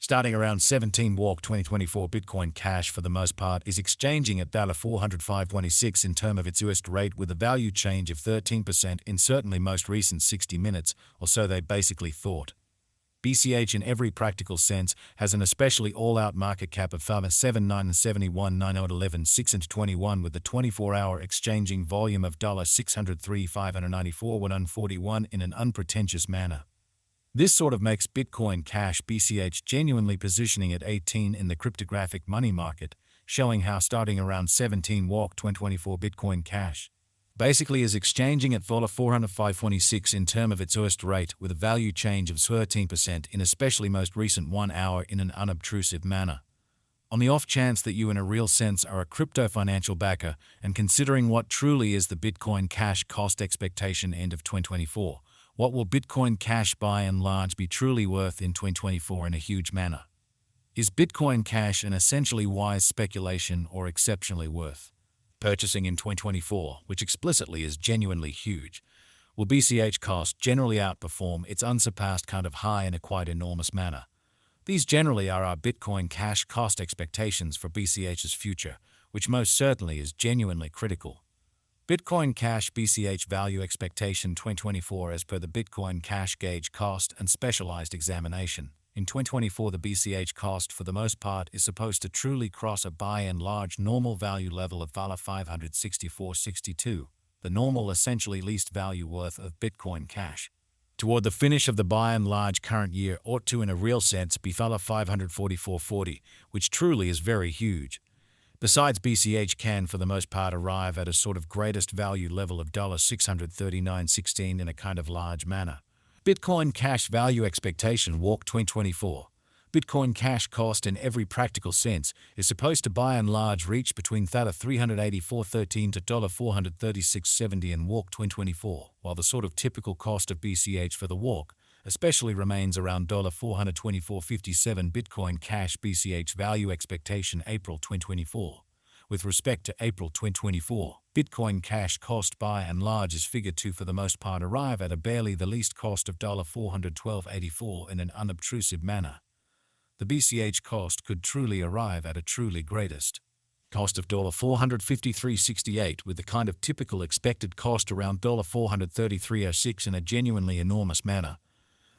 Starting around 17 walk 2024, Bitcoin Cash for the most part is exchanging at $405.26 in terms of its US rate, with a value change of 13% in certainly most recent 60 minutes, or so they basically thought. BCH in every practical sense has an especially all-out market cap of $7,971,911,621 with the 24-hour exchanging volume of $603,594,141 in an unpretentious manner. This sort of makes Bitcoin Cash BCH genuinely positioning at 18 in the cryptographic money market, showing how starting around 17 walk 2024 Bitcoin Cash basically is exchanging at $405.26 in terms of its US rate, with a value change of 13% in especially most recent 1 hour in an unobtrusive manner. On the off chance that you in a real sense are a crypto financial backer and considering what truly is the Bitcoin Cash cost expectation end of 2024, what will Bitcoin Cash by and large be truly worth in 2024 in a huge manner? Is Bitcoin Cash an essentially wise speculation or exceptionally worth purchasing in 2024, which explicitly is genuinely huge? Will BCH cost generally outperform its unsurpassed kind of high in a quite enormous manner? These generally are our Bitcoin Cash cost expectations for BCH's future, which most certainly is genuinely critical. Bitcoin Cash BCH value expectation 2024 as per the Bitcoin Cash gauge cost and specialized examination. In 2024, the BCH cost for the most part is supposed to truly cross a by and large normal value level of $564.62, the normal essentially least value worth of Bitcoin Cash. Toward the finish of the by and large current year ought to in a real sense be $544.40, which truly is very huge. Besides, BCH can for the most part arrive at a sort of greatest value level of $639.16 in a kind of large manner. Bitcoin Cash value expectation walk 2024. Bitcoin Cash cost in every practical sense is supposed to by and large reach between $384.13 to $436.70 in walk 2024, while the sort of typical cost of BCH for the walk especially remains around $424.57 Bitcoin Cash BCH value expectation April 2024. With respect to April 2024, Bitcoin Cash cost by and large is figured to for the most part arrive at a barely the least cost of $412.84 in an unobtrusive manner. The BCH cost could truly arrive at a truly greatest cost of $453.68, with the kind of typical expected cost around $433.06 in a genuinely enormous manner.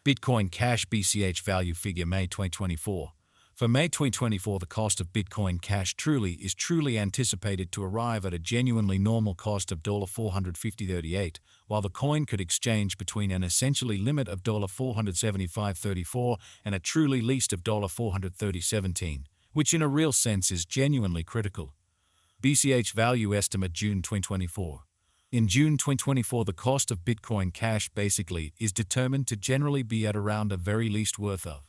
Bitcoin Cash BCH value figure May 2024. For May 2024, the cost of Bitcoin Cash is truly anticipated to arrive at a genuinely normal cost of $450.38, while the coin could exchange between an essentially limit of $475.34 and a truly least of $430.17, which in a real sense is genuinely critical. BCH value estimate June 2024. In June 2024, the cost of Bitcoin Cash basically is determined to generally be at around a very least worth of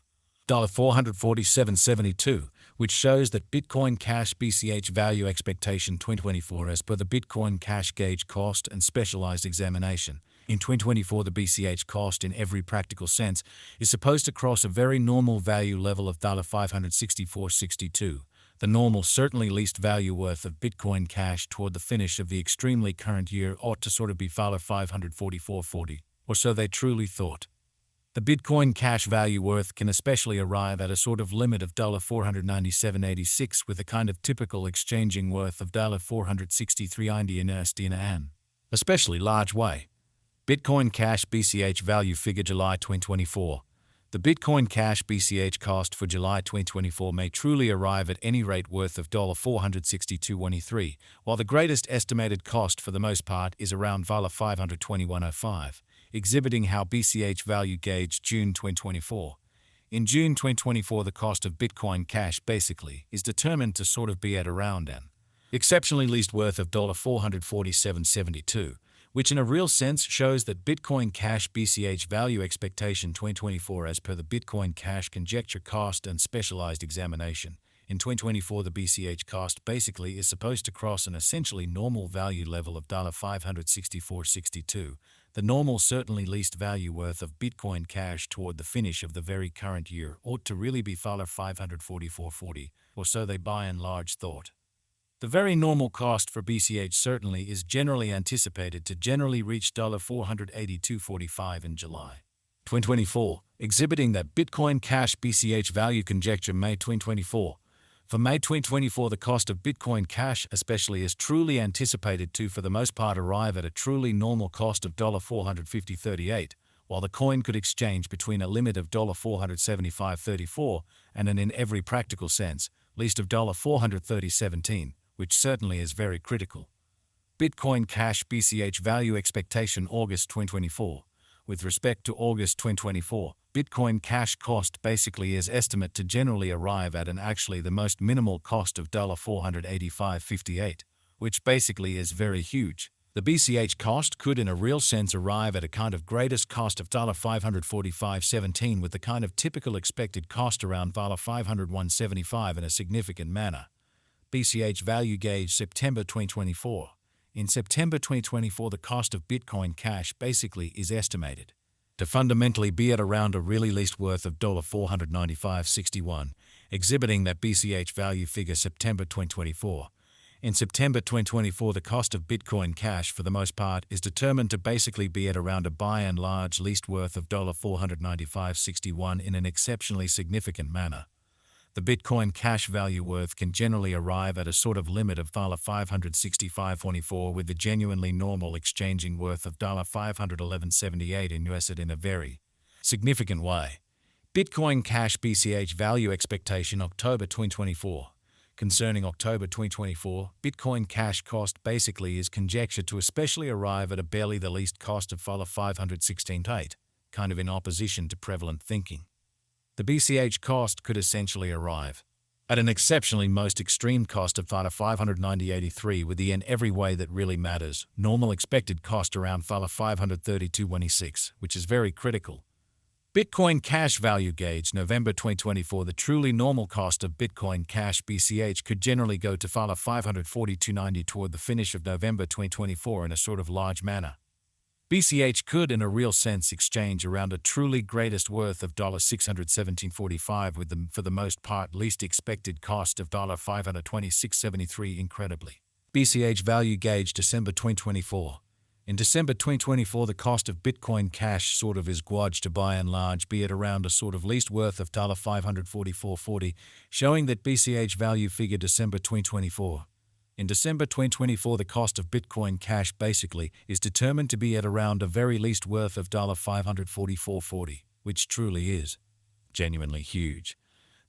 $447.72, which shows that Bitcoin Cash BCH value expectation 2024 as per the Bitcoin Cash gauge cost and specialized examination. In 2024, the BCH cost in every practical sense is supposed to cross a very normal value level of $564.62. The normal, certainly least value worth of Bitcoin Cash toward the finish of the extremely current year ought to sort of be $544.40, or so they truly thought. The Bitcoin Cash value worth can especially arrive at a sort of limit of $497.86 with a kind of typical exchanging worth of $463.90 in an especially large way. Bitcoin Cash BCH value figure July 2024. The Bitcoin Cash BCH cost for July 2024 may truly arrive at any rate worth of $462.23, while the greatest estimated cost for the most part is around $521.05, exhibiting how BCH value gauged June 2024. In June 2024, the cost of Bitcoin Cash basically is determined to sort of be at around an exceptionally least worth of $447.72, which in a real sense shows that Bitcoin Cash BCH value expectation 2024 as per the Bitcoin Cash conjecture cost and specialized examination. In 2024, the BCH cost basically is supposed to cross an essentially normal value level of $564.62, the normal certainly least value worth of Bitcoin Cash toward the finish of the very current year ought to really be $544.40, or so they by and large thought. The very normal cost for BCH certainly is generally anticipated to generally reach $482.45 in July 2024. exhibiting that Bitcoin Cash BCH value conjecture May 2024. For May 2024, the cost of Bitcoin Cash especially is truly anticipated to, for the most part, arrive at a truly normal cost of $450.38, while the coin could exchange between a limit of $475.34 and an, in every practical sense, least of $430.17, which certainly is very critical. Bitcoin Cash BCH value expectation August 2024. With respect to August 2024, Bitcoin Cash cost basically is estimate to generally arrive at an actually the most minimal cost of $485.58, which basically is very huge. The BCH cost could in a real sense arrive at a kind of greatest cost of $545.17 with the kind of typical expected cost around $501.75 in a significant manner. BCH value gauge September 2024. In September 2024, the cost of Bitcoin Cash basically is estimated to fundamentally be at around a really least worth of $495.61, exhibiting that BCH value figure September 2024. In September 2024, the cost of Bitcoin Cash for the most part is determined to basically be at around a by and large least worth of $495.61 in an exceptionally significant manner. The Bitcoin Cash value worth can generally arrive at a sort of limit of $565.24 with the genuinely normal exchanging worth of $511.78 in USD in a very significant way. Bitcoin Cash BCH value expectation October 2024. Concerning October 2024, Bitcoin Cash cost basically is conjectured to especially arrive at a barely the least cost of $516.8, kind of in opposition to prevalent thinking. The BCH cost could essentially arrive at an exceptionally most extreme cost of $590.83 with the in every way that really matters, normal expected cost around $532.26, which is very critical. Bitcoin Cash value gauge November 2024. The truly normal cost of Bitcoin Cash BCH could generally go to $542.90 toward the finish of November 2024 in a sort of large manner. BCH could in a real sense exchange around a truly greatest worth of $617.45 with the for the most part least expected cost of $526.73 incredibly. BCH value gauge December 2024. In December 2024, the cost of Bitcoin Cash sort of is gauged to by and large be at around a sort of least worth of $544.40, showing that BCH value figure December 2024. In December 2024, the cost of Bitcoin Cash basically is determined to be at around a very least worth of $544.40, which truly is genuinely huge.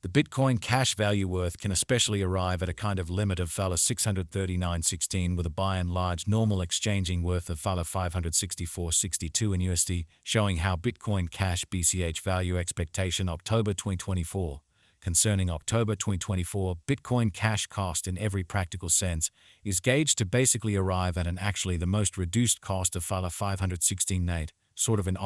The Bitcoin Cash value worth can especially arrive at a kind of limit of $639.16 with a by and large normal exchanging worth of $564.62 in USD, showing how Bitcoin Cash BCH value expectation October 2024. Concerning October 2024, Bitcoin Cash cost in every practical sense is gauged to basically arrive at an actually the most reduced cost of $516.8, sort of in